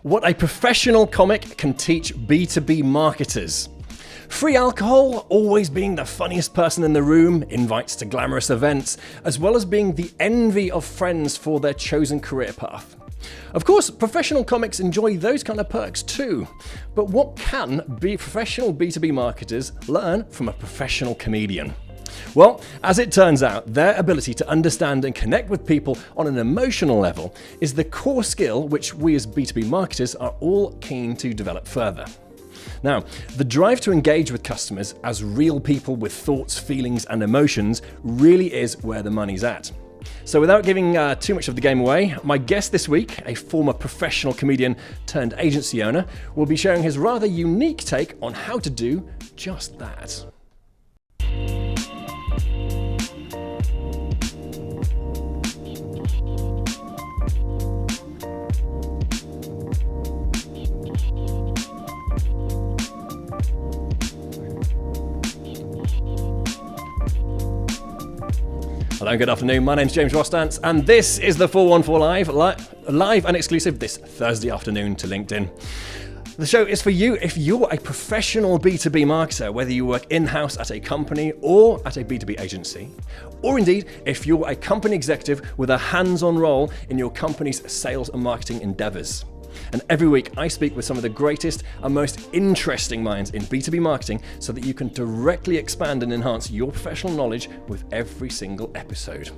What a professional comic can teach B2B marketers. Free alcohol, always being the funniest person in the room, invites to glamorous events, as well as being the envy of friends for their chosen career path. Of course, professional comics enjoy those kind of perks too. But what can professional B2B marketers learn from a professional comedian? Well, as it turns out, their ability to understand and connect with people on an emotional level is the core skill which we as B2B marketers are all keen to develop further. Now, the drive to engage with customers as real people with thoughts, feelings, and emotions really is where the money's at. So without giving too much of the game away, my guest this week, a former professional comedian turned agency owner, will be sharing his rather unique take on how to do just that. Hello, good afternoon. My name's James Rostance, and this is the 414 live and exclusive this Thursday afternoon to LinkedIn. The show is for you if you're a professional B2B marketer, whether you work in-house at a company or at a B2B agency, or indeed if you're a company executive with a hands-on role in your company's sales and marketing endeavors. And every week I speak with some of the greatest and most interesting minds in B2B marketing so that you can directly expand and enhance your professional knowledge with every single episode.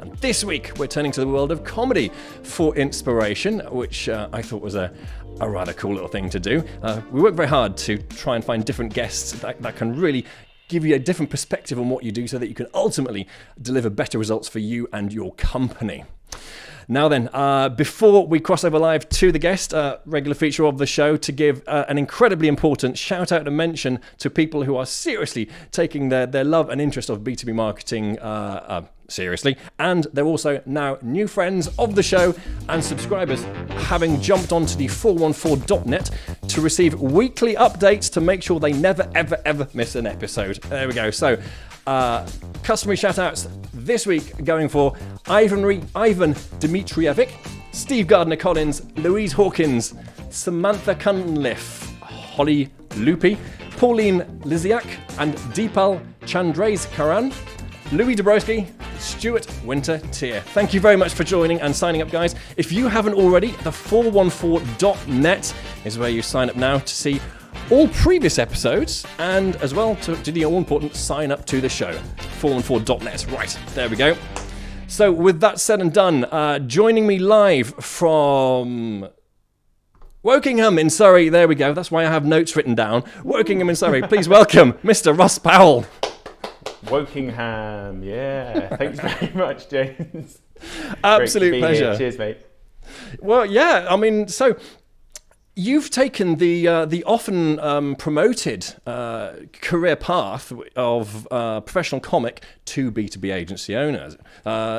And this week we're turning to the world of comedy for inspiration, which I thought was a rather cool little thing to do. We work very hard to try and find different guests that can really give you a different perspective on what you do so that you can ultimately deliver better results for you and your company. Now then, before we cross over live to the guest, regular feature of the show, to give an incredibly important shout out and mention to people who are seriously taking their love and interest of B2B marketing seriously, and they're also now new friends of the show and subscribers, having jumped onto the 414.net to receive weekly updates to make sure they never ever miss an episode. There we go. So customary shout-outs this week going for Ivan Dmitrievic, Steve Gardner-Collins, Louise Hawkins, Samantha Cunliffe, Holly Loopy, Pauline Liziak, and Deepal Chandrasekaran, Louis Dabrowski, Stuart Winter-Tier. Thank you very much for joining and signing up, guys. If you haven't already, the 414.net is where you sign up now to see all previous episodes, and as well to the all-important sign up to the show. 414.net. Right, there we go. So with that said and done, joining me live from Wokingham in Surrey, there we go, that's why I have notes written down. Wokingham in Surrey, please welcome Mr. Russ Powell. Wokingham, yeah. Thanks very much, James. Absolute pleasure. Here. Cheers, mate. Well, yeah, I mean, so you've taken the often promoted career path of professional comic to B2B agency owners.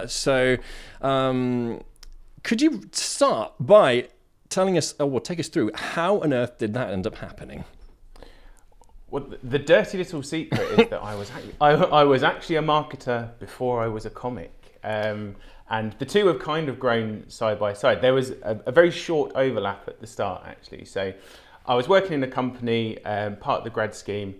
So could you start by telling us, or take us through, how on earth did that end up happening? Well, the dirty little secret is that I was actually a marketer before I was a comic. And the two have kind of grown side by side. There was a very short overlap at the start, actually. So I was working in a company, part of the grad scheme,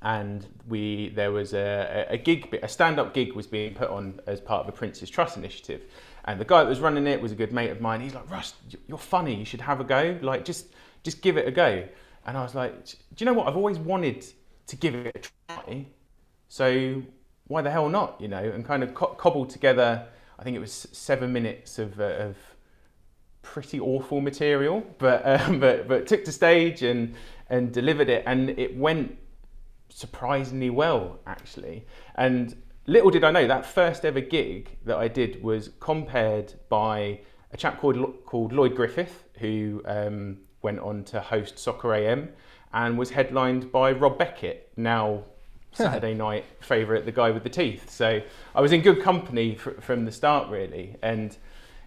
and there was a stand-up gig was being put on as part of the Prince's Trust initiative. And the guy that was running it was a good mate of mine. He's like, "Russ, you're funny. You should have a go. Like, just give it a go." And I was like, "Do you know what? I've always wanted to give it a try. So why the hell not?" You know, and kind of cobbled together. I think it was 7 minutes of pretty awful material, but took to stage and delivered it, and it went surprisingly well, actually. And little did I know, that first ever gig that I did was compared by a chap called Lloyd Griffith, who went on to host Soccer AM, and was headlined by Rob Beckett, now Saturday night favourite, the guy with the teeth. So I was in good company from the start, really, and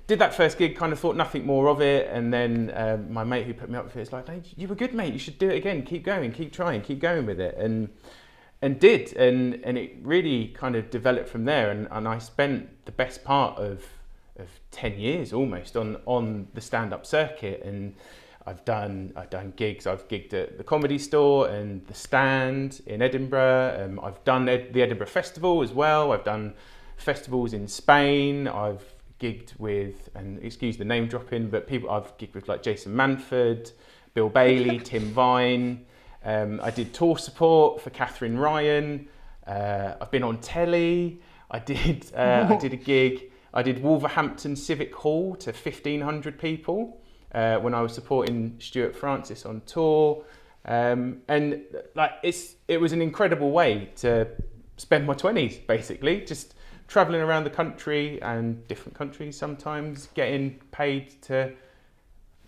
did that first gig, kind of thought nothing more of it. And then my mate who put me up for it was like, "Hey, you were good, mate, you should do it again, keep going, keep trying, keep going with it." And did, and it really kind of developed from there. And I spent the best part of 10 years almost on the stand-up circuit, and I've done gigs. I've gigged at the Comedy Store and the Stand in Edinburgh. I've done the Edinburgh Festival as well. I've done festivals in Spain. I've gigged with, and excuse the name dropping, but I've gigged with like Jason Manford, Bill Bailey, Tim Vine. I did tour support for Catherine Ryan. I've been on telly. I did a gig. I did Wolverhampton Civic Hall to 1,500 people when I was supporting Stuart Francis on tour. And like it was an incredible way to spend my 20s, basically, just traveling around the country and different countries sometimes, getting paid to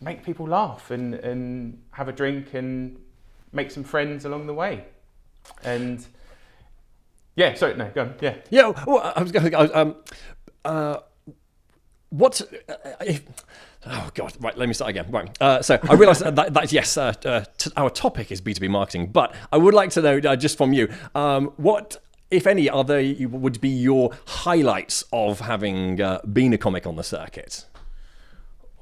make people laugh and have a drink and make some friends along the way. And yeah, sorry, no, go on. Yeah. Yeah, well, I was going to what if, oh God, right, let me start again. Right, so I realise that yes, our topic is B2B marketing, but I would like to know just from you, what, if any, would be your highlights of having been a comic on the circuit?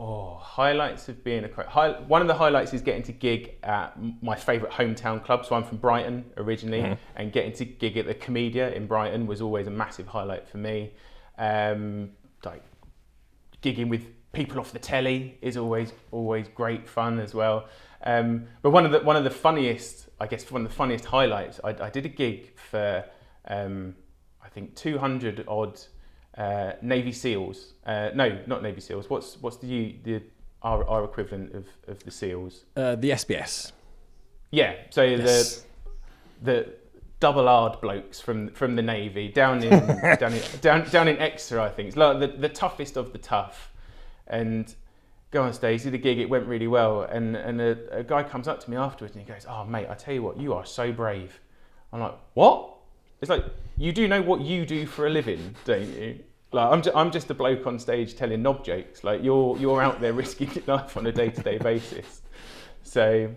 Oh, highlights of being one of the highlights is getting to gig at my favourite hometown club. So I'm from Brighton originally, and getting to gig at the Comedia in Brighton was always a massive highlight for me. Like gigging with people off the telly is always great fun as well. But one of the funniest highlights, I did a gig for I think 200 odd Navy SEALs. No, not Navy SEALs. What's our equivalent of the SEALs? The SBS. Yeah. So yes. the double-R'd blokes from the Navy down in Exeter, I think. It's like the toughest of the tough. And go on stage, did a gig. It went really well. And a guy comes up to me afterwards and he goes, "Oh mate, I tell you what, you are so brave." I'm like, "What?" It's like, you do know what you do for a living, don't you? Like, I'm just a bloke on stage telling knob jokes. Like, you're out there risking your life on a day-to-day basis. So, you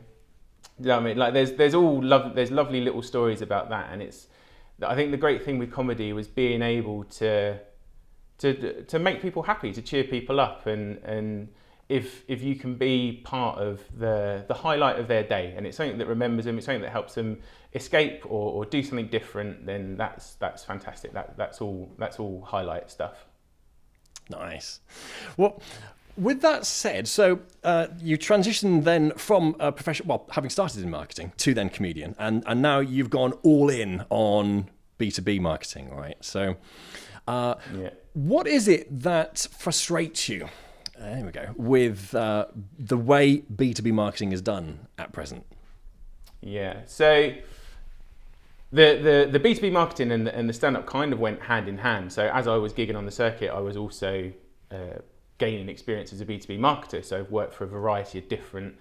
know what I mean? Like, there's lovely little stories about that, and I think the great thing with comedy was being able to make people happy, to cheer people up, and if you can be part of the highlight of their day, and it's something that remembers them, it's something that helps them escape or do something different, then that's fantastic. That's all highlight stuff. Nice. Well, with that said, so you transitioned then from a professional, well, having started in marketing, to then comedian, and now you've gone all in on B2B marketing, right? So what is it that frustrates you? There we go. With the way B2B marketing is done at present. Yeah. So the B2B marketing and the stand-up kind of went hand in hand. So as I was gigging on the circuit, I was also gaining experience as a B2B marketer. So I've worked for a variety of different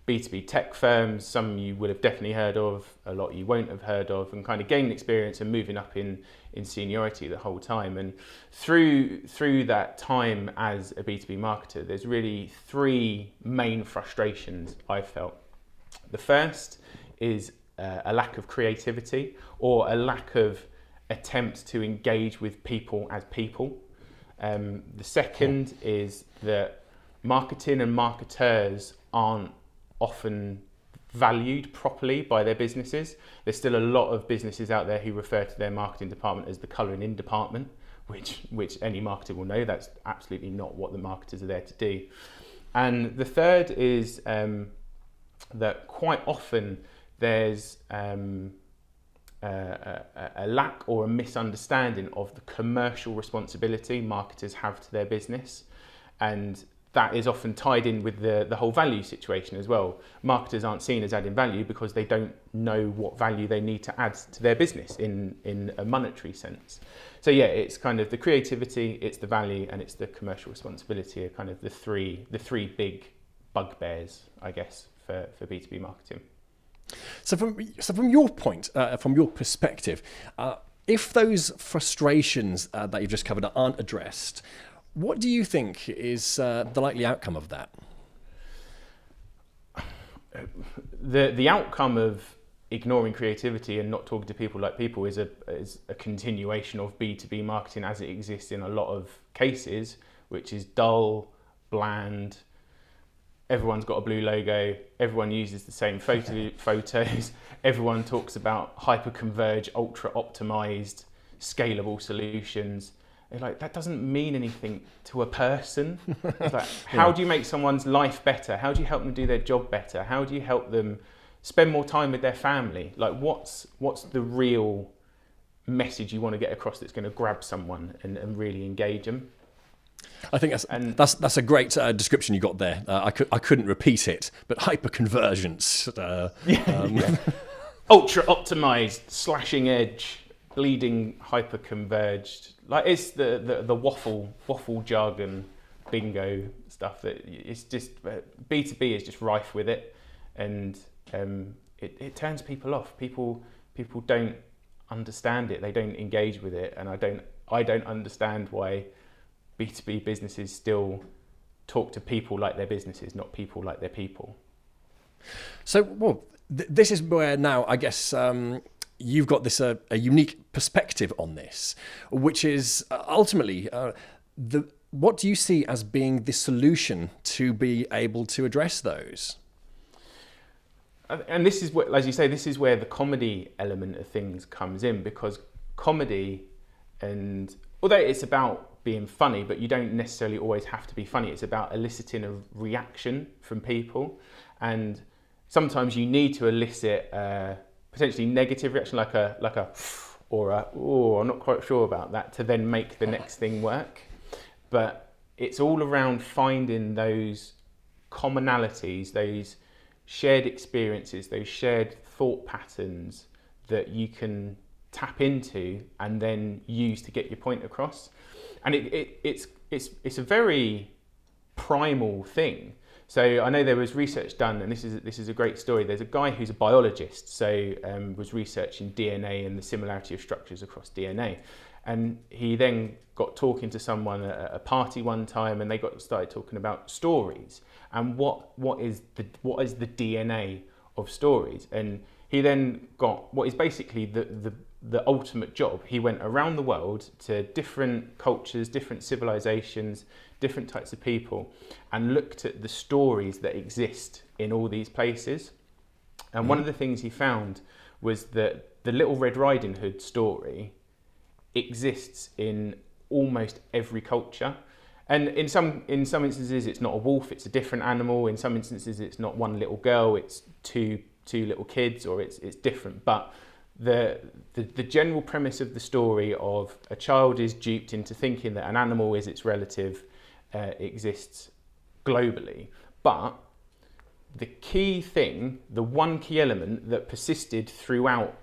B2B tech firms. Some you would have definitely heard of, a lot you won't have heard of, and kind of gaining experience and moving up in seniority the whole time. And through that time as a B2B marketer, there's really three main frustrations I've felt. The first is a lack of creativity, or a lack of attempt to engage with people as people. The second is that marketing and marketers aren't often valued properly by their businesses. There's still a lot of businesses out there who refer to their marketing department as the colouring in department, which any marketer will know that's absolutely not what the marketers are there to do. And the third is that quite often there's a lack or a misunderstanding of the commercial responsibility marketers have to their business, and that is often tied in with the whole value situation as well. Marketers aren't seen as adding value because they don't know what value they need to add to their business in a monetary sense. So yeah, it's kind of the creativity, it's the value, and it's the commercial responsibility are kind of the three big bugbears, I guess, for B2B marketing. So from your point, from your perspective, if those frustrations that you've just covered aren't addressed, what do you think is the likely outcome of that? The outcome of ignoring creativity and not talking to people like people is a continuation of B2B marketing as it exists in a lot of cases, which is dull, bland. Everyone's got a blue logo. Everyone uses the same photos. Everyone talks about hyper-converged, ultra-optimized, scalable solutions. It's like, that doesn't mean anything to a person. It's like, how do you make someone's life better? How do you help them do their job better? How do you help them spend more time with their family? Like, what's the real message you want to get across that's going to grab someone and really engage them? I think that's a great description you got there. I couldn't repeat it, but hyperconvergence. Ultra optimized, slashing edge, bleeding hyperconverged. Like, it's the waffle jargon bingo stuff that it's just B2B is just rife with it, and it turns people off. People don't understand it. They don't engage with it, and I don't understand why B2B businesses still talk to people like their businesses, not people like their people. So, well, this is where now I guess you've got this a unique perspective on this, which is ultimately what do you see as being the solution to be able to address those? And this is what, as you say, this is where the comedy element of things comes in, because comedy, and although it's about being funny, but you don't necessarily always have to be funny. It's about eliciting a reaction from people, and sometimes you need to elicit a potentially negative reaction, like a or a oh, I'm not quite sure about that, to then make the next thing work. But it's all around finding those commonalities, those shared experiences, those shared thought patterns that you can tap into and then use to get your point across. And it's a very primal thing. So I know there was research done, and this is a great story. There's a guy who's a biologist, so was researching DNA and the similarity of structures across DNA. And he then got talking to someone at a party one time, and they started talking about stories and what is the DNA of stories. And he then got what is basically the ultimate job. He went around the world to different cultures, different civilizations, different types of people, and looked at the stories that exist in all these places. And one of the things he found was that the Little Red Riding Hood story exists in almost every culture. And in some instances, it's not a wolf, it's a different animal. In some instances, it's not one little girl, it's two little kids, or it's different. But the general premise of the story of a child is duped into thinking that an animal is its relative exists globally. But the key thing, the one key element that persisted throughout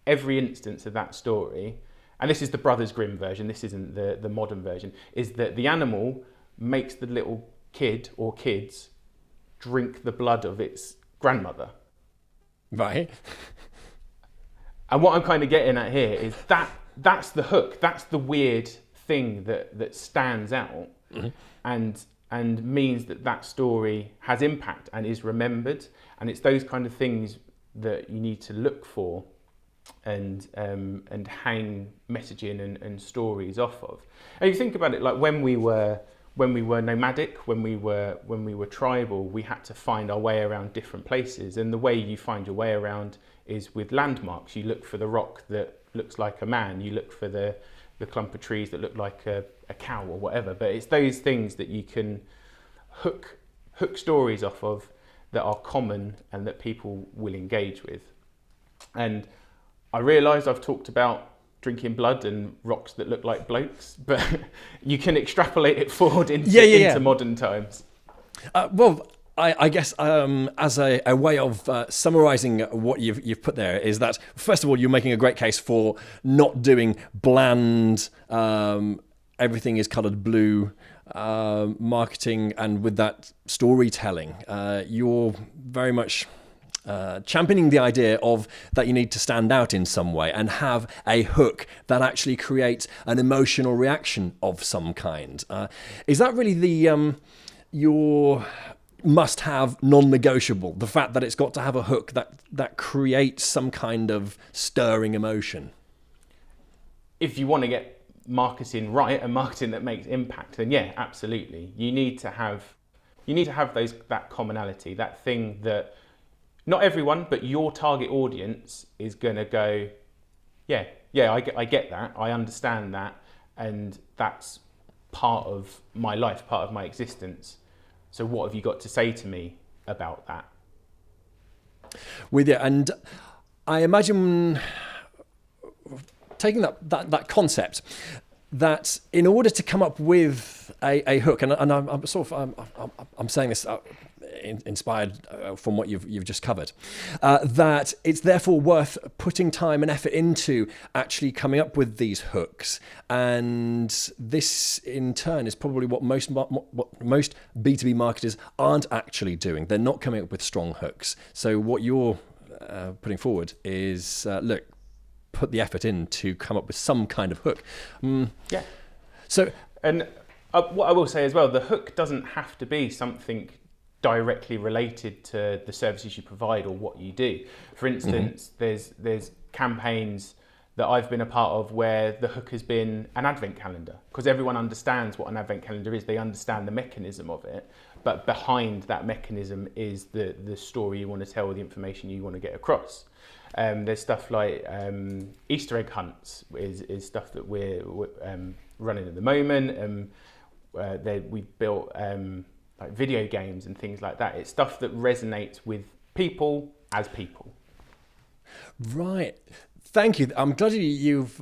every instance of that story, and this is the Brothers Grimm version, this isn't the modern version, is that the animal makes the little kid or kids drink the blood of its grandmother. Right. And what I'm kind of getting at here is that's the hook, that's the weird thing that stands out, and means that story has impact and is remembered. And it's those kind of things that you need to look for and hang messaging and stories off of. And you think about it, like when we were nomadic, when we were tribal, we had to find our way around different places. And the way you find your way around is with landmarks. You look for the rock that looks like a man. You look for the clump of trees that look like a cow or whatever. But it's those things that you can hook stories off of that are common and that people will engage with. And I realise I've talked about drinking blood and rocks that look like blokes, but you can extrapolate it forward into modern times. Well, I guess as a way of summarising what you've put there is that, first of all, you're making a great case for not doing bland, everything is coloured blue marketing, and with that storytelling. You're very much championing the idea of that you need to stand out in some way and have a hook that actually creates an emotional reaction of some kind. Is that really your must-have, non-negotiable? The fact that it's got to have a hook that creates some kind of stirring emotion. If you want to get marketing right and marketing that makes impact, then yeah, absolutely. You need to have that commonality, that thing that not everyone, but your target audience is going to go, yeah, I get that, I understand that, and that's part of my life, part of my existence. So what have you got to say to me about that? With you, and I imagine taking that concept, that in order to come up with a hook, and I'm sort of I'm saying this inspired from what you've just covered, that it's therefore worth putting time and effort into actually coming up with these hooks, and this in turn is probably what most B2B marketers aren't actually doing. They're not coming up with strong hooks. So what you're putting forward is look, put the effort in to come up with some kind of hook. Yeah. So, and what I will say as well, the hook doesn't have to be something directly related to the services you provide or what you do. For instance, there's campaigns that I've been a part of where the hook has been an advent calendar, because everyone understands what an advent calendar is. They understand the mechanism of it, but behind that mechanism is the story you want to tell, the information you want to get across. There's stuff like Easter egg hunts is stuff that we're running at the moment. We built like video games and things like that. It's stuff that resonates with people as people. Right. Thank you. I'm glad you've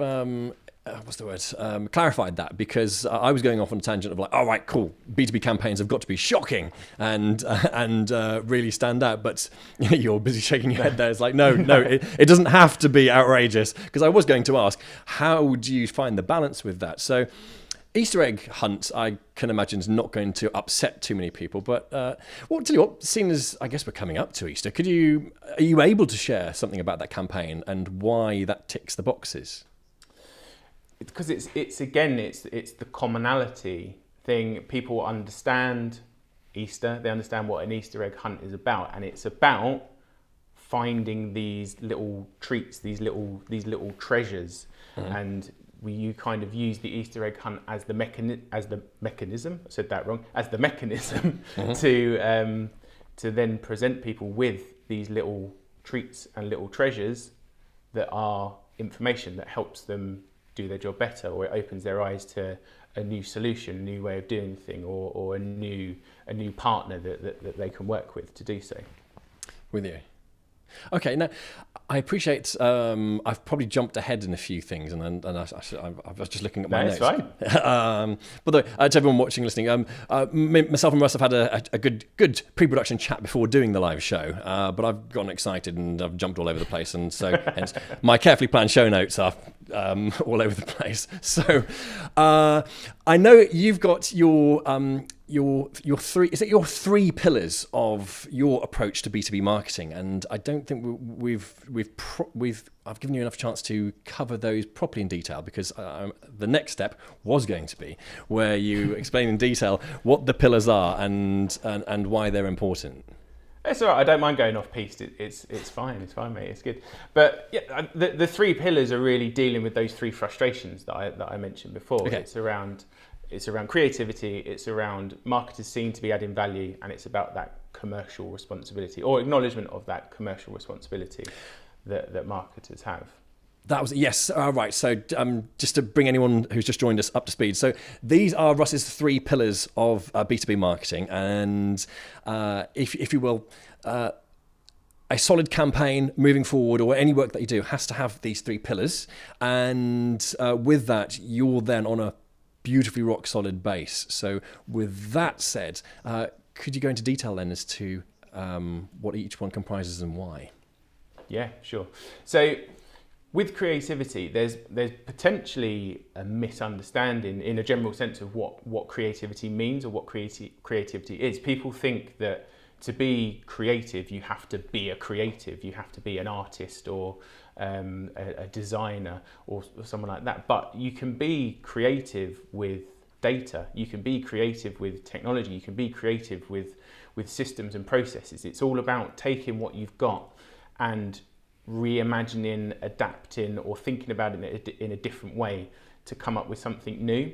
clarified that, because I was going off on a tangent of like, all right, cool, B2B campaigns have got to be shocking and really stand out. But you're busy shaking your head there. It's like, no, it doesn't have to be outrageous. Because I was going to ask, how do you find the balance with that? So Easter egg hunt, I can imagine, is not going to upset too many people. But well, tell you what, seeing as I guess we're coming up to Easter, are you able to share something about that campaign and why that ticks the boxes? Because it's the commonality thing. People understand Easter, they understand what an Easter egg hunt is about, and it's about finding these little treats, these little treasures, and you kind of use the Easter egg hunt as the mechanism. I said that wrong. As the mechanism to then present people with these little treats and little treasures that are information that helps them do their job better, or it opens their eyes to a new solution, a new way of doing things, or a new partner that they can work with to do so. With you. Okay, now I appreciate. I've probably jumped ahead in a few things, and I was just looking at my notes. That's fine. But to everyone watching, listening, myself and Russ have had a good pre-production chat before doing the live show. But I've gotten excited and I've jumped all over the place, and so hence my carefully planned show notes are all over the place. So I know you've got your three pillars of your approach to B2B marketing, and I don't think I've given you enough chance to cover those properly in detail, because the next step was going to be where you explain in detail what the pillars are and why they're important. It's all right. I don't mind going off piste. It's fine. It's fine, mate. It's good. But yeah, the three pillars are really dealing with those three frustrations that I mentioned before. Okay. It's around creativity, it's around marketers seen to be adding value, and it's about that commercial responsibility, or acknowledgement of that commercial responsibility that marketers have. That was, yes, right. So just to bring anyone who's just joined us up to speed. So these are Russ's three pillars of B2B marketing. And if you will, a solid campaign moving forward, or any work that you do, has to have these three pillars. And with that, you're then on a beautifully rock solid base. So with that said, could you go into detail then as to what each one comprises and why? Yeah, sure. So with creativity, there's potentially a misunderstanding in a general sense of what creativity means, or what creativity is. People think that to be creative, you have to be a creative, you have to be an artist, or a designer, or someone like that. But you can be creative with data, you can be creative with technology, you can be creative with systems and processes. It's all about taking what you've got and reimagining, adapting, or thinking about it in a different way to come up with something new.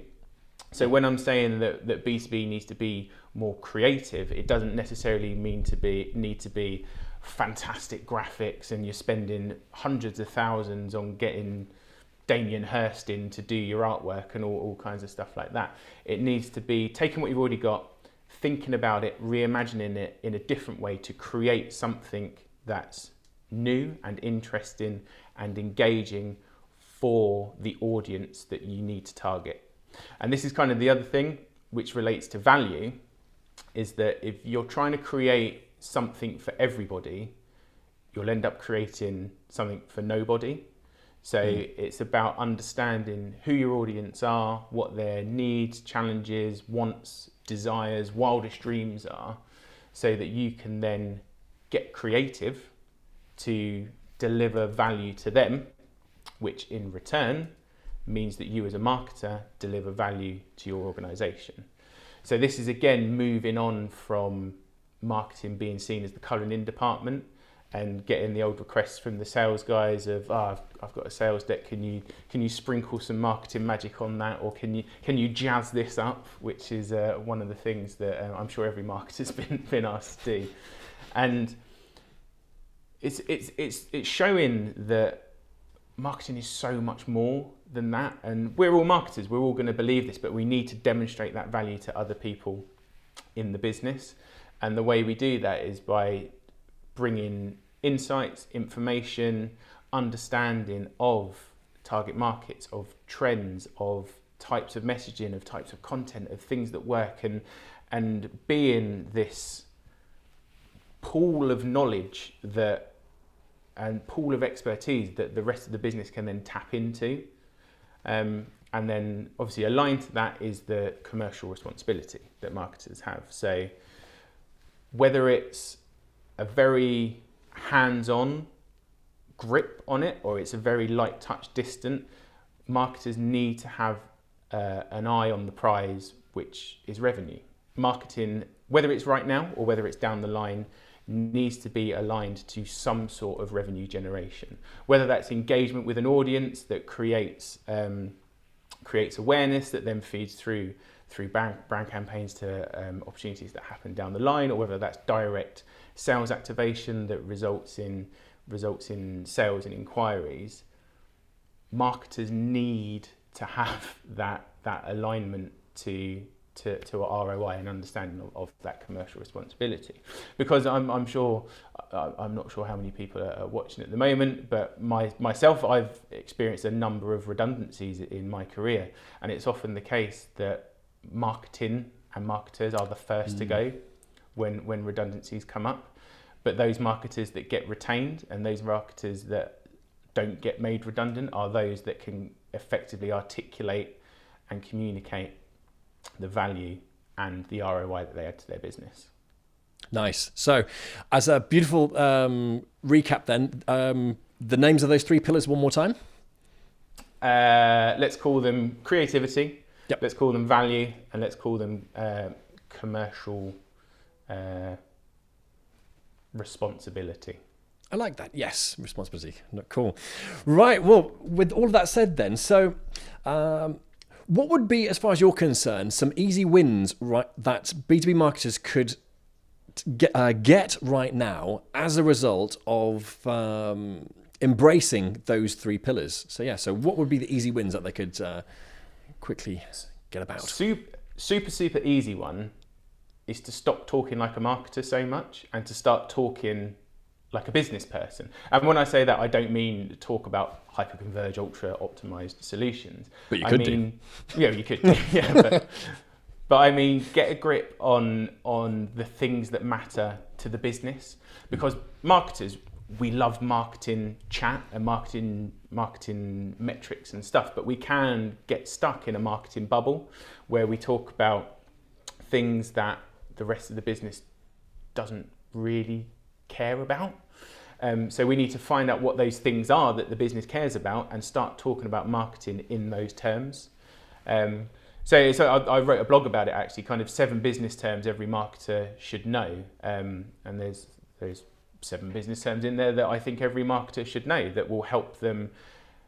So when I'm saying that B2B needs to be more creative, it doesn't necessarily need to be fantastic graphics and you're spending hundreds of thousands on getting Damien Hirst in to do your artwork and all kinds of stuff like that. It needs to be taking what you've already got, thinking about it, reimagining it in a different way to create something that's new and interesting and engaging for the audience that you need to target. And this is kind of the other thing which relates to value, is that if you're trying to create something for everybody, you'll end up creating something for nobody. So it's about understanding who your audience are, what their needs, challenges, wants, desires, wildest dreams are, so that you can then get creative to deliver value to them, which in return means that you as a marketer deliver value to your organization. So this is again moving on from marketing being seen as the colouring in department and getting the old requests from the sales guys of, I've got a sales deck, can you sprinkle some marketing magic on that, or can you jazz this up, which is one of the things that I'm sure every marketer's been asked to do. And it's showing that marketing is so much more than that, and we're all marketers, we're all going to believe this, but we need to demonstrate that value to other people in the business. And the way we do that is by bringing insights, information, understanding of target markets, of trends, of types of messaging, of types of content, of things that work, and being this pool of knowledge and pool of expertise that the rest of the business can then tap into. And then obviously aligned to that is the commercial responsibility that marketers have. So whether it's a very hands-on grip on it or it's a very light touch distant, marketers need to have an eye on the prize, which is revenue. Marketing, whether it's right now or whether it's down the line, needs to be aligned to some sort of revenue generation, whether that's engagement with an audience that creates awareness that then feeds through brand campaigns to opportunities that happen down the line, or whether that's direct sales activation that results in sales and inquiries. Marketers need to have that alignment to ROI and understanding of that commercial responsibility, because I'm not sure how many people are watching at the moment, but myself, I've experienced a number of redundancies in my career, and it's often the case that marketing and marketers are the first to go when redundancies come up, but those marketers that get retained and those marketers that don't get made redundant are those that can effectively articulate and communicate the value and the ROI that they add to their business. Nice. So as a beautiful recap then, the names of those three pillars one more time. Let's call them creativity, Yep. Let's call them value, and let's call them commercial responsibility. I like that. Yes, responsibility. Cool. Right. Well, with all of that said then, so what would be, as far as you're concerned, some easy wins that B2B marketers could get right now as a result of embracing those three pillars? So what would be the easy wins that they could quickly get about? Super easy one is to stop talking like a marketer so much and to start talking like a business person. And when I say that, I don't mean talk about hyper-converged, ultra-optimized solutions. But you could do. Yeah, you could do. Yeah, but I mean, get a grip on the things that matter to the business. Because marketers, we love marketing chat and marketing metrics and stuff, but we can get stuck in a marketing bubble where we talk about things that the rest of the business doesn't really care about. So we need to find out what those things are that the business cares about and start talking about marketing in those terms. So I wrote a blog about it actually, kind of 7 business terms every marketer should know. And there's 7 business terms in there that I think every marketer should know that will help them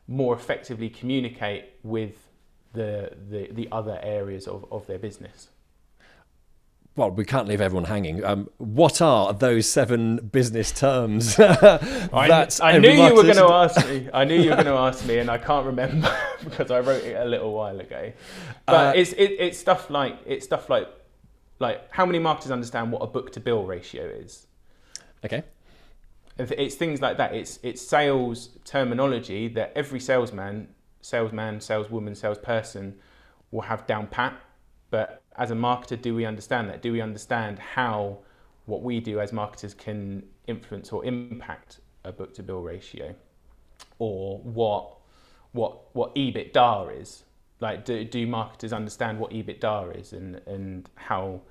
more effectively communicate with the other areas of their business. Well, we can't leave everyone hanging. What are those 7 business terms that I knew you were going to ask me. I knew you were going to ask me, and I can't remember because I wrote it a little while ago. But it's stuff like how many marketers understand what a book to bill ratio is. Okay. It's things like that. It's sales terminology that every salesman, saleswoman, salesperson will have down pat. But as a marketer, do we understand that? Do we understand how what we do as marketers can influence or impact a book to bill ratio, or what EBITDA is? Like, do marketers understand what EBITDA is and how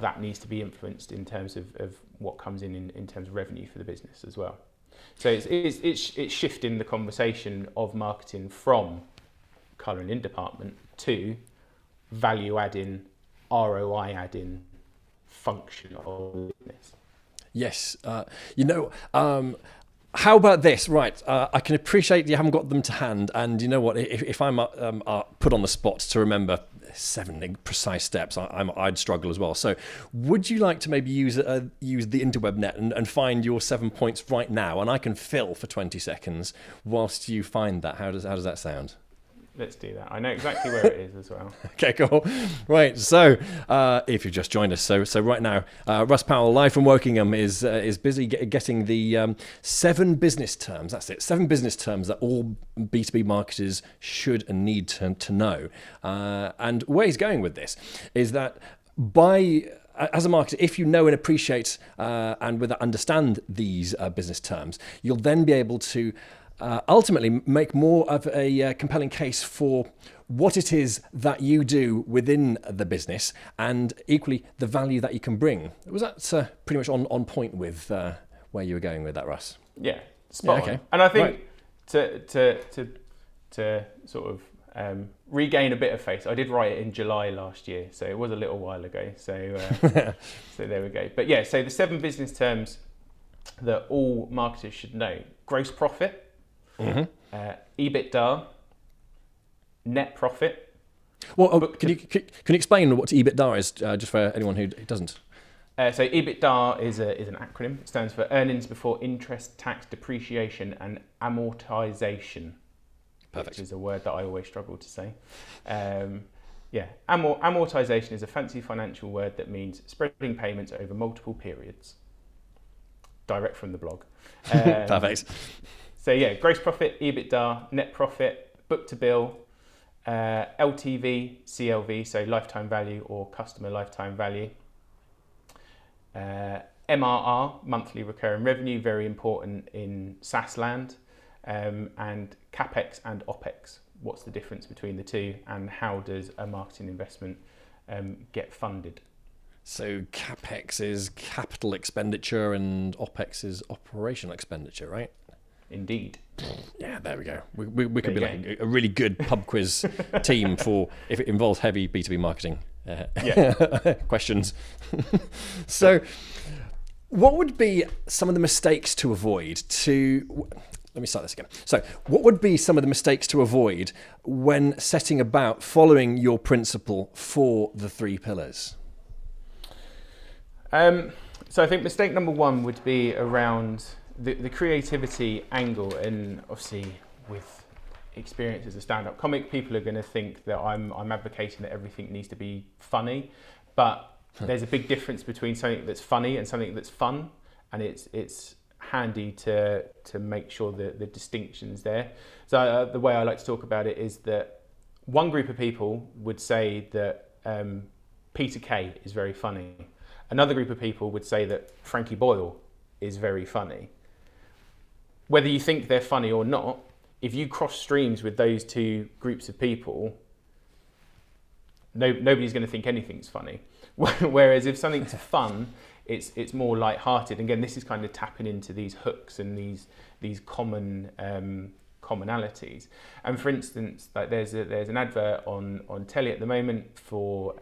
that needs to be influenced in terms of what comes in terms of revenue for the business as well? So it's shifting the conversation of marketing from colour and in department to value adding, ROI adding function of the business. Yes. How about this? Right. I can appreciate you haven't got them to hand. And you know what? If I'm put on the spot to remember 7 precise steps, I'd struggle as well. So would you like to maybe use the interweb net and find your 7 points right now? And I can fill for 20 seconds whilst you find that. How does that sound? Let's do that. I know exactly where it is as well. Okay, cool. Right, so if you've just joined us, so right now, Russ Powell, live from Wokingham, is busy getting the 7 business terms. That's it, 7 business terms that all B2B marketers should and need to know. And where he's going with this is that as a marketer, if you know and appreciate and with that understand these business terms, you'll then be able to ultimately make more of a compelling case for what it is that you do within the business, and equally the value that you can bring. Was that pretty much on point with where you were going with that, Russ? Yeah, spot on. Okay. And I think to sort of regain a bit of face, I did write it in July last year, so it was a little while ago. So so there we go. But yeah, so the 7 business terms that all marketers should know: gross profit, EBITDA, net profit. Well, can you explain what EBITDA is, just for anyone who doesn't? So EBITDA is an acronym. It stands for earnings before interest, tax, depreciation, and amortization. Perfect. Which is a word that I always struggle to say. Amortization is a fancy financial word that means spreading payments over multiple periods. Direct from the blog. Perfect. So yeah, gross profit, EBITDA, net profit, book to bill, LTV, CLV, so lifetime value or customer lifetime value, MRR, monthly recurring revenue, very important in SaaS land, and CapEx and OpEx. What's the difference between the two, and how does a marketing investment get funded? So CapEx is capital expenditure and OpEx is operational expenditure, right? Indeed. Yeah, there we go. We could be like a really good pub quiz team for if it involves heavy B2B marketing questions. So what would be some of the mistakes to avoid let me start this again. So what would be some of the mistakes to avoid when setting about following your principle for the 3 pillars? So I think mistake number 1 would be around the creativity angle, and obviously with experience as a stand-up comic, people are going to think that I'm advocating that everything needs to be funny, but there's a big difference between something that's funny and something that's fun, and it's handy to make sure that the distinction's there. So the way I like to talk about it is that one group of people would say that Peter Kay is very funny. Another group of people would say that Frankie Boyle is very funny. Whether you think they're funny or not, if you cross streams with those 2 groups of people, nobody's going to think anything's funny. Whereas if something's fun, it's more light-hearted. Again, this is kind of tapping into these hooks and these common commonalities. And for instance, like there's an advert on telly at the moment for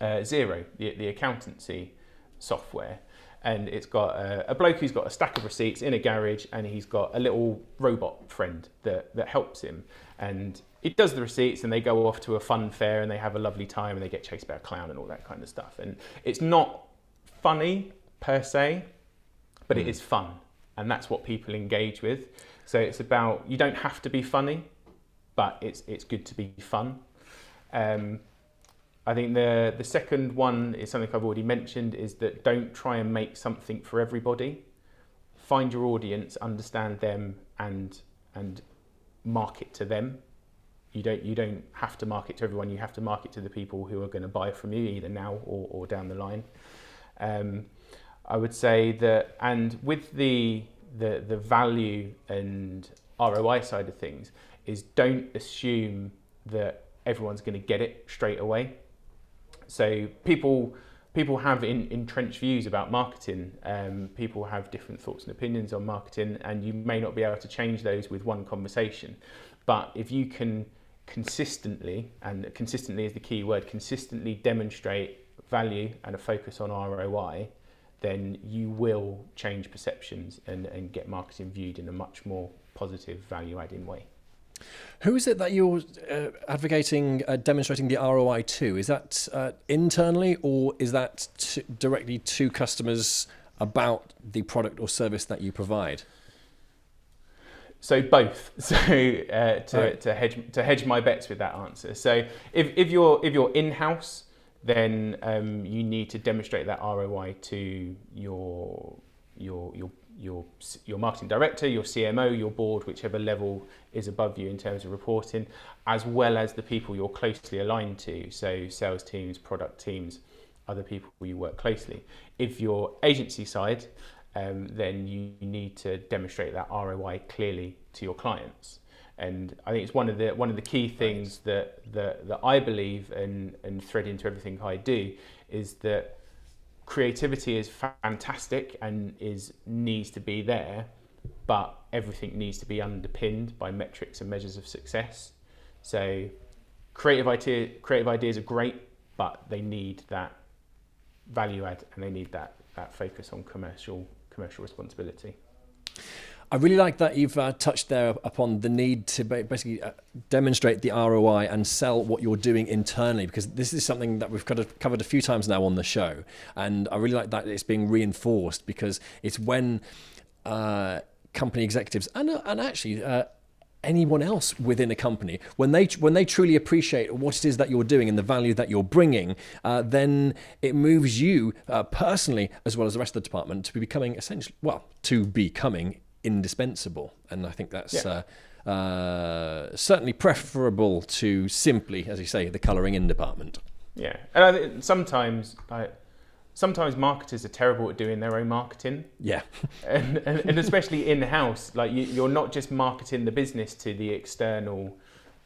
Xero, the accountancy software. And it's got a bloke who's got a stack of receipts in a garage, and he's got a little robot friend that helps him. And it does the receipts and they go off to a fun fair and they have a lovely time and they get chased by a clown and all that kind of stuff. And it's not funny per se, but it is fun. And that's what people engage with. So it's about, you don't have to be funny, but it's good to be fun. I think the second one is something I've already mentioned, is that don't try and make something for everybody. Find your audience, understand them, and market to them. You don't have to market to everyone. You have to market to the people who are going to buy from you, either now or down the line. I would say that, and with the value and ROI side of things, is don't assume that everyone's going to get it straight away. So people have entrenched views about marketing. People have different thoughts and opinions on marketing, and you may not be able to change those with one conversation. But if you can consistently, and consistently is the key word, consistently demonstrate value and a focus on ROI, then you will change perceptions and get marketing viewed in a much more positive, value-adding way. Who is it that you're advocating demonstrating the ROI to? Is that internally, or is that directly to customers about the product or service that you provide? So both. So to hedge my bets with that answer. So if you're in-house, then you need to demonstrate that ROI to your marketing director, your CMO, your board, whichever level is above you in terms of reporting, as well as the people you're closely aligned to, so sales teams, product teams, other people you work closely. If you're agency side, then you need to demonstrate that ROI clearly to your clients. And I think it's one of the key things that I believe and thread into everything I do, is that creativity is fantastic and needs to be there, but everything needs to be underpinned by metrics and measures of success. So creative ideas are great, but they need that value add and they need that focus on commercial responsibility. I really like that you've touched there upon the need to basically demonstrate the ROI and sell what you're doing internally, because this is something that we've covered a few times now on the show. And I really like that it's being reinforced, because it's when company executives and actually anyone else within a company, when they truly appreciate what it is that you're doing and the value that you're bringing, then it moves you personally, as well as the rest of the department, to becoming indispensable. And I think that's certainly preferable to simply, as you say, the colouring in department. Yeah, and I think sometimes marketers are terrible at doing their own marketing. Yeah, and especially in-house, like you're not just marketing the business to the external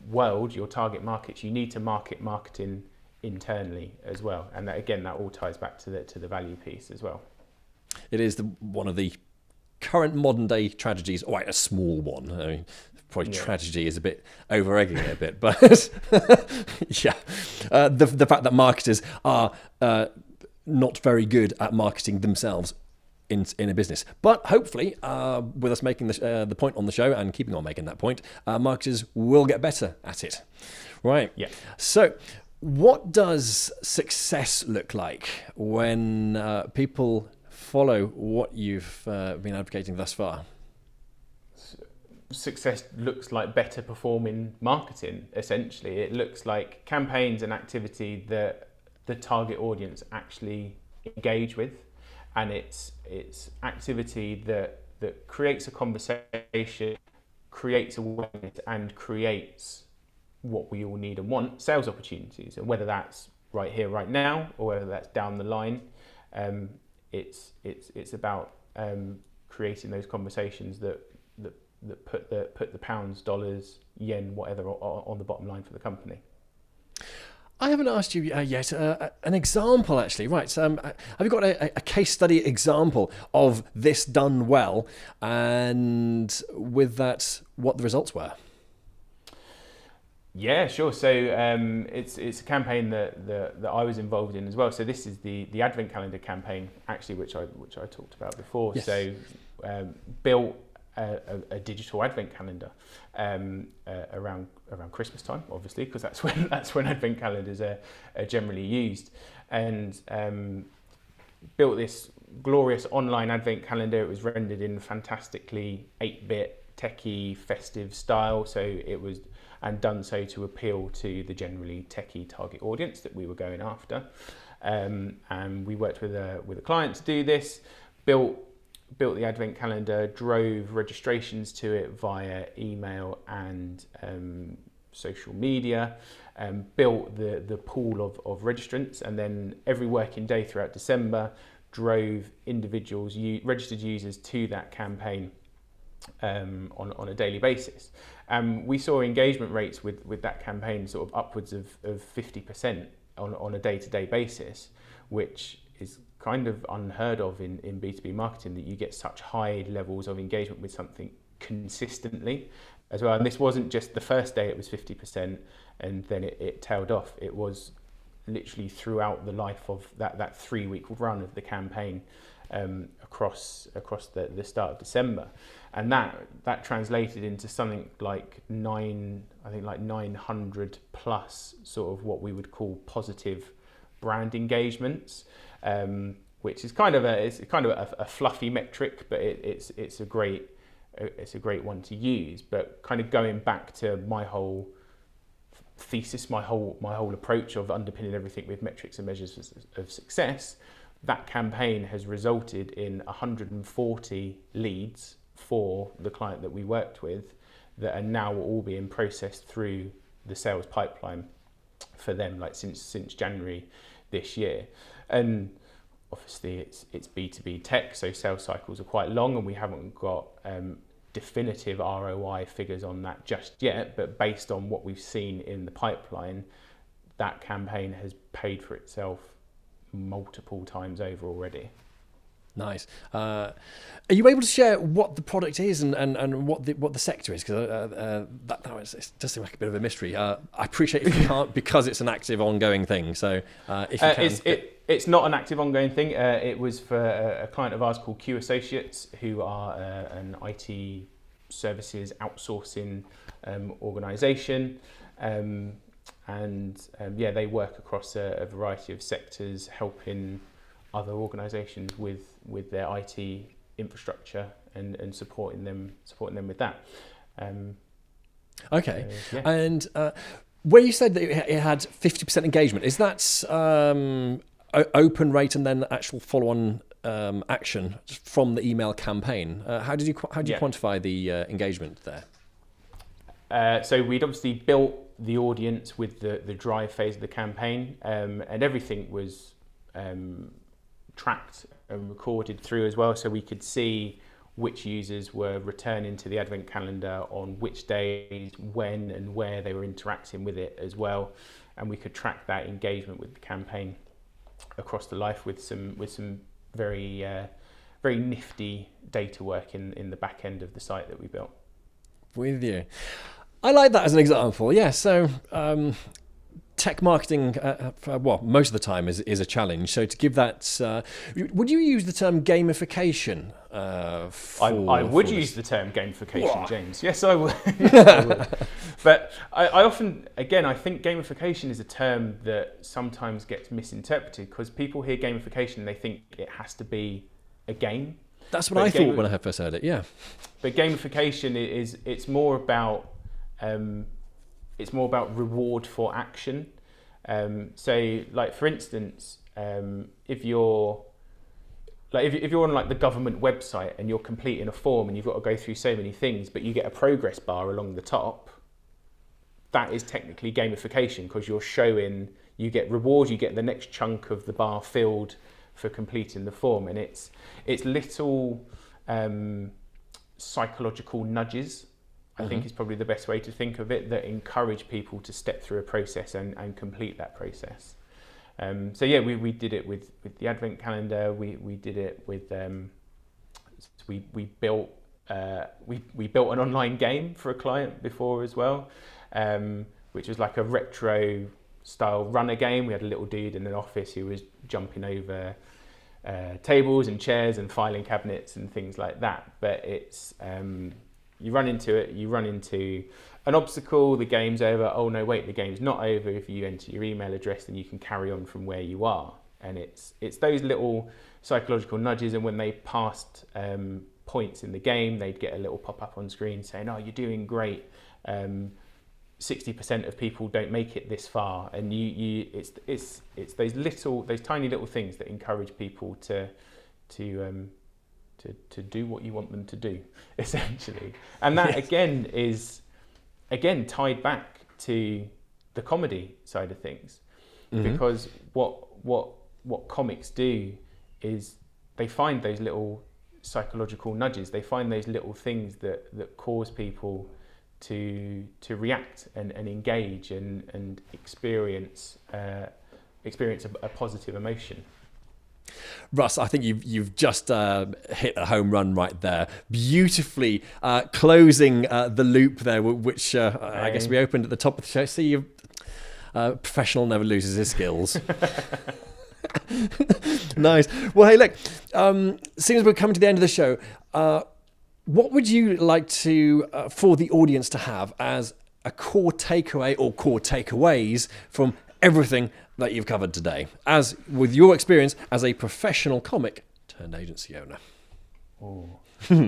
world, your target markets. You need to marketing internally as well, and that all ties back to the value piece as well. It is one of the current modern day tragedies, a small one. I mean, probably tragedy is a bit over-egging it a bit, but the fact that marketers are not very good at marketing themselves in a business. But hopefully, with us making the point on the show and keeping on making that point, marketers will get better at it. Right. Yeah. So what does success look like when people follow what you've been advocating thus far? Success looks like better performing marketing, essentially. It looks like campaigns and activity that the target audience actually engage with, and it's activity that creates a conversation, creates awareness, and creates what we all need and want, sales opportunities. And whether that's right here, right now, or whether that's down the line, it's about creating those conversations that put the pounds, dollars, yen, whatever on the bottom line for the company. I haven't asked you yet an example, actually. Right, have you got a case study example of this done well, and with that, what the results were? Yeah, sure. So it's a campaign that I was involved in as well. So this is the Advent calendar campaign, actually, which I talked about before. Yes. So built a digital advent calendar around Christmas time, obviously, because that's when advent calendars are generally used, and built this glorious online advent calendar. It was rendered in fantastically 8-bit techie festive style, so it was, and done so to appeal to the generally techie target audience that we were going after. And we worked with a client to do this, built the advent calendar, drove registrations to it via email and social media, built the pool of registrants, and then every working day throughout December drove individuals, registered users, to that campaign on a daily basis. We saw engagement rates with that campaign sort of upwards of 50% on a day-to-day basis, which is kind of unheard of in B2B marketing, that you get such high levels of engagement with something consistently as well. And this wasn't just the first day it was 50% and then it tailed off. It was literally throughout the life of that 3-week run of the campaign, across the start of December. And that translated into something like 900 plus sort of what we would call positive brand engagements, which is kind of a fluffy metric, but it's a great one to use. But kind of going back to my whole thesis, my whole approach of underpinning everything with metrics and measures of success, that campaign has resulted in 140 leads for the client that we worked with that are now all being processed through the sales pipeline for them, like since January this year. And obviously it's B2B tech, so sales cycles are quite long, and we haven't got definitive ROI figures on that just yet, but based on what we've seen in the pipeline, that campaign has paid for itself multiple times over already. Nice. Are you able to share what the product is and what the sector is? Because it does seem like a bit of a mystery. I appreciate if you can't, because it's an active, ongoing thing. So if you can... It's not an active, ongoing thing. It was for a client of ours called Q Associates, who are an IT services outsourcing organisation. They work across a variety of sectors, helping other organisations with their IT infrastructure and supporting them with that. Okay. And where you said that it had 50% engagement, is that open rate and then actual follow-on action from the email campaign? How did you quantify the engagement there? So we'd obviously built the audience with the drive phase of the campaign, and everything was tracked and recorded through as well, so we could see which users were returning to the advent calendar on which days, when and where they were interacting with it as well, and we could track that engagement with the campaign across the life with some very very nifty data work in the back end of the site that we built. With you. I like that as an example. Yeah, so tech marketing, most of the time is a challenge. So to give that, would you use the term gamification? I would use the term gamification, James. Yes, I would. Yes, I would. But I often, again, I think gamification is a term that sometimes gets misinterpreted, because people hear gamification and they think it has to be a game. That's what I thought when I first heard it. Yeah. But gamification it's more about reward for action. So, like for instance, if you're on like the government website and you're completing a form and you've got to go through so many things, but you get a progress bar along the top, that is technically gamification, because you're showing, you get rewards, you get the next chunk of the bar filled for completing the form, and it's little psychological nudges, I think is probably the best way to think of it, that encourage people to step through a process and complete that process. We did it with the advent calendar. We did it with we built an online game for a client before as well, which was like a retro style runner game. We had a little dude in an office who was jumping over tables and chairs and filing cabinets and things like that. But it's you run into an obstacle, the game's over. Oh no, wait, the game's not over. If you enter your email address, then you can carry on from where you are. And it's those little psychological nudges. And when they passed points in the game, they'd get a little pop-up on screen saying, "Oh, you're doing great. 60% of people don't make it this far." And it's those tiny little things that encourage people to do what you want them to do, essentially. And that is tied back to the comedy side of things, because what comics do is they find those little psychological nudges. They find those little things that cause people to react and engage and experience a positive emotion. Russ, I think you've just hit a home run right there, beautifully closing the loop there, which I guess we opened at the top of the show. See, you professional never loses his skills. Nice. Well, hey, look, seems we're coming to the end of the show. What would you like to for the audience to have as a core takeaway or core takeaways from everything that you've covered today, as with your experience as a professional comic turned agency owner?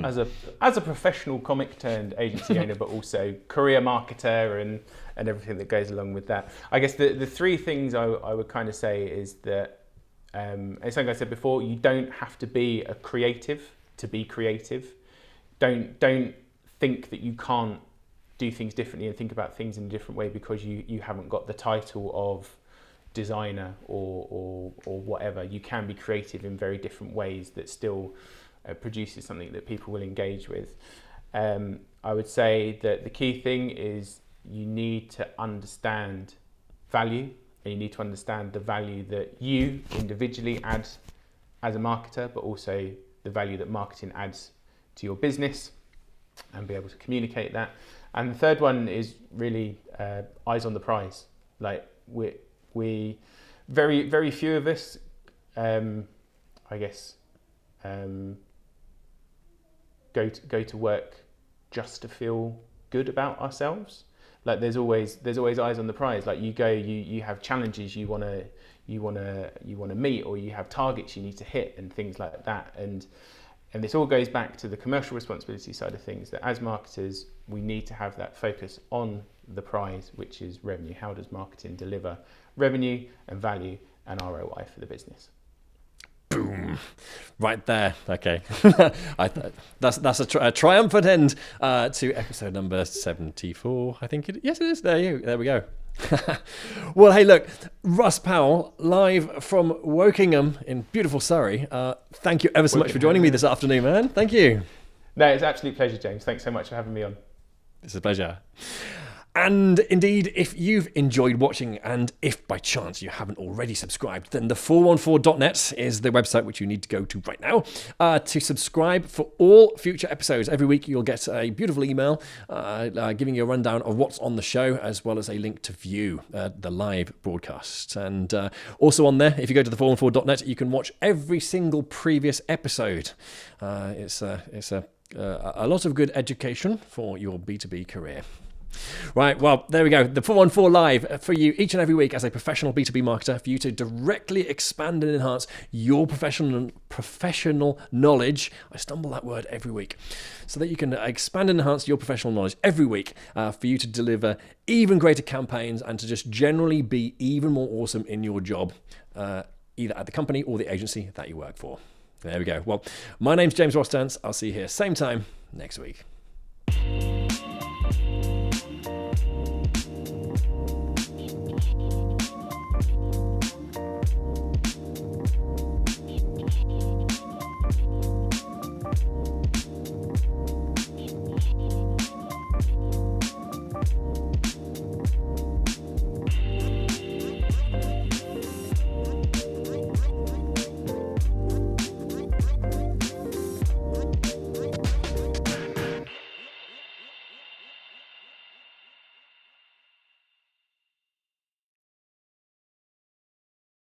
As a professional comic turned agency owner, but also career marketer and everything that goes along with that. I guess the three things I would kind of say is that, it's something I said before, you don't have to be a creative to be creative. Don't think that you can't do things differently and think about things in a different way because you haven't got the title of designer or whatever. You can be creative in very different ways that still produces something that people will engage with. I would say that the key thing is you need to understand value, and you need to understand the value that you individually add as a marketer, but also the value that marketing adds to your business, and be able to communicate that. And the third one is really eyes on the prize. Like we very few of us, I guess, go to work just to feel good about ourselves. Like there's always eyes on the prize. Like you have challenges you wanna meet, or you have targets you need to hit and things like that. And this all goes back to the commercial responsibility side of things, that as marketers, we need to have that focus on the prize, which is revenue. How does marketing deliver revenue and value and ROI for the business? Boom. Right there. Okay. That's a triumphant end to episode number 74, I think. Yes, it is. There we go. Well, hey, look, Russ Powell, live from Wokingham in beautiful Surrey. Thank you ever so much for joining me this afternoon, man. Thank you. No, it's an absolute pleasure, James. Thanks so much for having me on. It's a pleasure. And indeed, if you've enjoyed watching, and if by chance you haven't already subscribed, then the414.net is the website which you need to go to right now to subscribe for all future episodes. Every week you'll get a beautiful email giving you a rundown of what's on the show, as well as a link to view the live broadcast. And also on there, if you go to the414.net, you can watch every single previous episode. It's a lot of good education for your B2B career. Right, well, there we go. The 414 Live for you each and every week as a professional B2B marketer, for you to directly expand and enhance your professional knowledge. I stumble that word every week. So that you can expand and enhance your professional knowledge every week for you to deliver even greater campaigns and to just generally be even more awesome in your job, either at the company or the agency that you work for. There we go. Well, my name's James Rostance. I'll see you here same time next week.